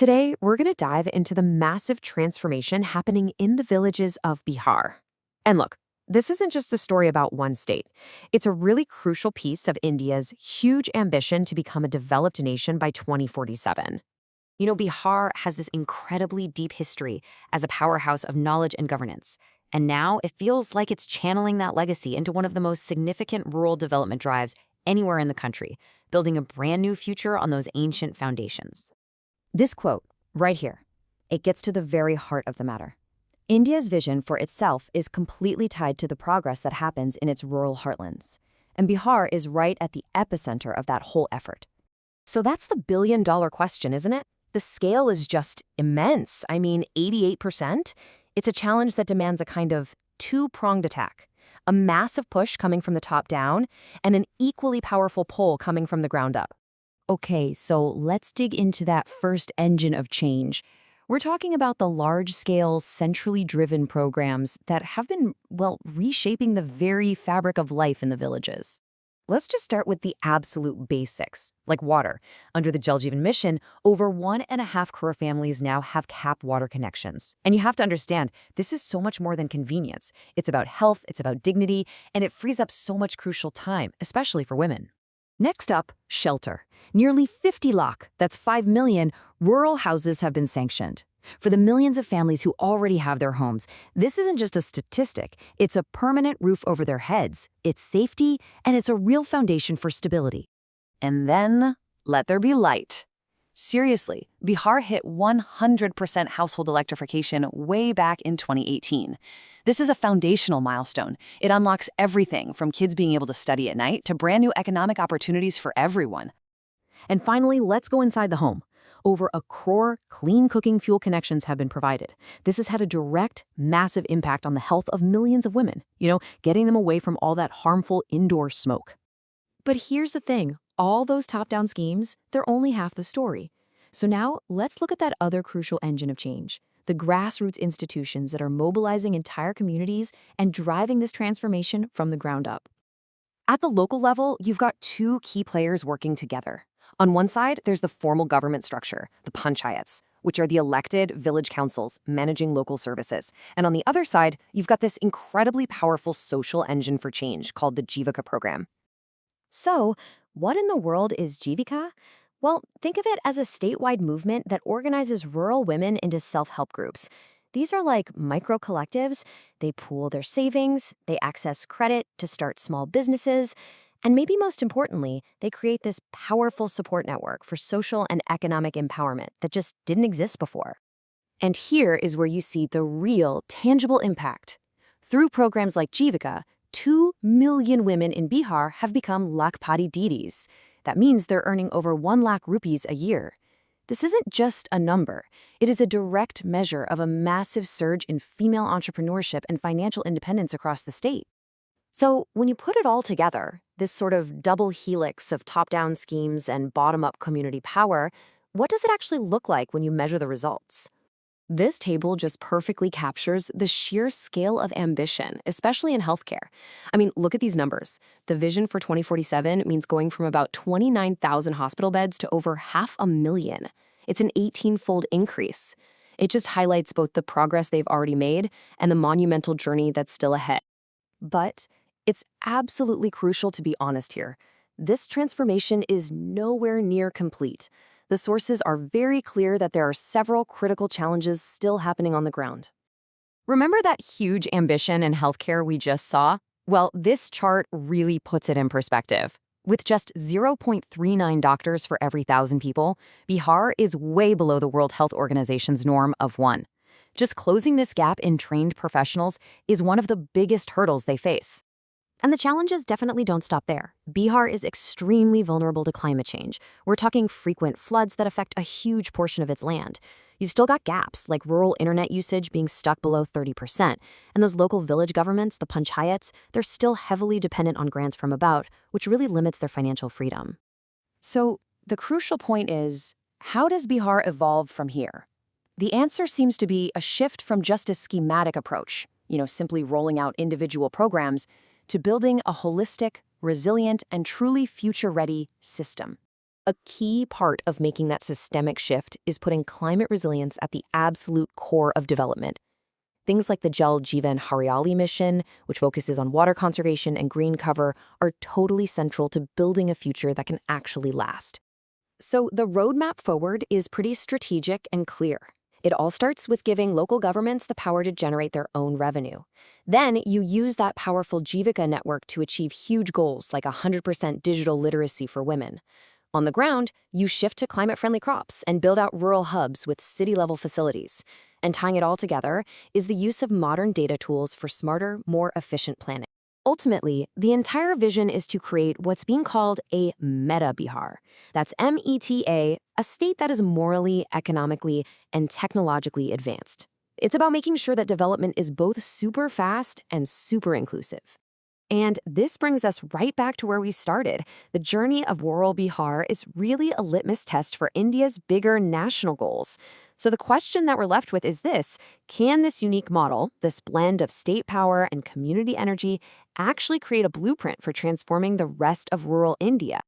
Today, we're going to dive into the massive transformation happening in the villages of Bihar. And look, this isn't just a story about one state. It's a really crucial piece of India's huge ambition to become a developed nation by 2047. Bihar has this incredibly deep history as a powerhouse of knowledge and governance. And now it feels like it's channeling that legacy into one of the most significant rural development drives anywhere in the country, building a brand new future on those ancient foundations. This quote, right here, it gets to the very heart of the matter. India's vision for itself is completely tied to the progress that happens in its rural heartlands. And Bihar is right at the epicenter of that whole effort. So that's the billion-dollar question, isn't it? The scale is just immense. 88%. It's a challenge that demands a kind of two-pronged attack. A massive push coming from the top down, and an equally powerful pull coming from the ground up. Okay, so let's dig into that first engine of change. We're talking about the large-scale, centrally driven programs that have been, reshaping the very fabric of life in the villages. Let's just start with the absolute basics, like water. Under the Jal Jeevan mission, over 1.5 crore families now have CAP water connections. And you have to understand, this is so much more than convenience. It's about health, it's about dignity, and it frees up so much crucial time, especially for women. Next up, shelter. Nearly 50 lakh, that's 5 million, rural houses have been sanctioned. For the millions of families who already have their homes, this isn't just a statistic, it's a permanent roof over their heads, it's safety, and it's a real foundation for stability. And then, let there be light. Seriously, Bihar hit 100% household electrification way back in 2018. This is a foundational milestone. It unlocks everything from kids being able to study at night to brand new economic opportunities for everyone. And finally, let's go inside the home. Over 1 crore clean cooking fuel connections have been provided. This has had a direct, massive impact on the health of millions of women, getting them away from all that harmful indoor smoke. But here's the thing, all those top-down schemes, they're only half the story. So now, let's look at that other crucial engine of change, the grassroots institutions that are mobilizing entire communities and driving this transformation from the ground up. At the local level, you've got two key players working together. On one side, there's the formal government structure, the panchayats, which are the elected village councils managing local services. And on the other side, you've got this incredibly powerful social engine for change called the Jivika program. So, what in the world is Jivika? Well, think of it as a statewide movement that organizes rural women into self-help groups. These are like micro-collectives. They pool their savings, they access credit to start small businesses, and maybe most importantly, they create this powerful support network for social and economic empowerment that just didn't exist before. And here is where you see the real, tangible impact. Through programs like Jivika, 2 million women in Bihar have become Lakhpati Didis. That means they're earning over 1 lakh rupees a year. This isn't just a number. It is a direct measure of a massive surge in female entrepreneurship and financial independence across the state. So when you put it all together, this sort of double helix of top-down schemes and bottom-up community power, what does it actually look like when you measure the results? This table just perfectly captures the sheer scale of ambition, especially in healthcare. Look at these numbers. The vision for 2047 means going from about 29,000 hospital beds to over 500,000. It's an 18-fold increase. It just highlights both the progress they've already made and the monumental journey that's still ahead. But it's absolutely crucial to be honest here. This transformation is nowhere near complete. The sources are very clear that there are several critical challenges still happening on the ground. Remember that huge ambition in healthcare we just saw? Well, this chart really puts it in perspective. With just 0.39 doctors for every 1,000 people, Bihar is way below the World Health Organization's norm of 1. Just closing this gap in trained professionals is one of the biggest hurdles they face. And the challenges definitely don't stop there. Bihar is extremely vulnerable to climate change. We're talking frequent floods that affect a huge portion of its land. You've still got gaps, like rural internet usage being stuck below 30%. And those local village governments, the panchayats, they're still heavily dependent on grants from above, which really limits their financial freedom. So the crucial point is, how does Bihar evolve from here? The answer seems to be a shift from just a schematic approach, simply rolling out individual programs, to building a holistic, resilient, and truly future-ready system. A key part of making that systemic shift is putting climate resilience at the absolute core of development. Things like the Jal Jeevan Hariali mission, which focuses on water conservation and green cover, are totally central to building a future that can actually last. So the roadmap forward is pretty strategic and clear. It all starts with giving local governments the power to generate their own revenue. Then you use that powerful Jivika network to achieve huge goals like 100% digital literacy for women. On the ground, you shift to climate-friendly crops and build out rural hubs with city-level facilities. And tying it all together is the use of modern data tools for smarter, more efficient planning. Ultimately, the entire vision is to create what's being called a meta Bihar. That's META, a state that is morally, economically, and technologically advanced. It's about making sure that development is both super fast and super inclusive. And this brings us right back to where we started. The journey of rural Bihar is really a litmus test for India's bigger national goals. So the question that we're left with is this: can this unique model, this blend of state power and community energy, actually create a blueprint for transforming the rest of rural India?